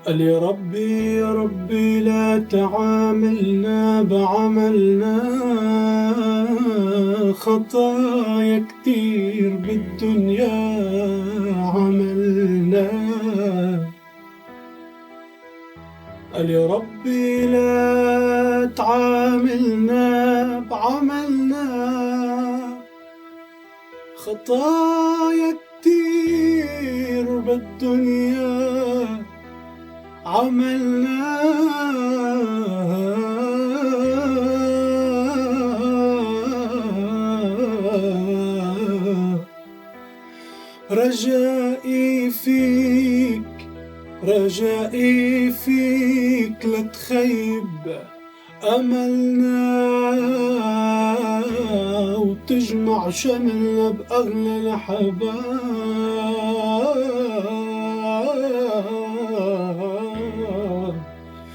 قال يا ربي يا ربي لا تعاملنا بعملنا، خطايا كتير بالدنيا عملنا. قال يا ربي لا تعاملنا بعملنا، خطايا كتير بالدنيا عملنا. رجائي فيك رجائي فيك لا تخيب أملنا، وتجمع شملنا بأغلى الأحباب.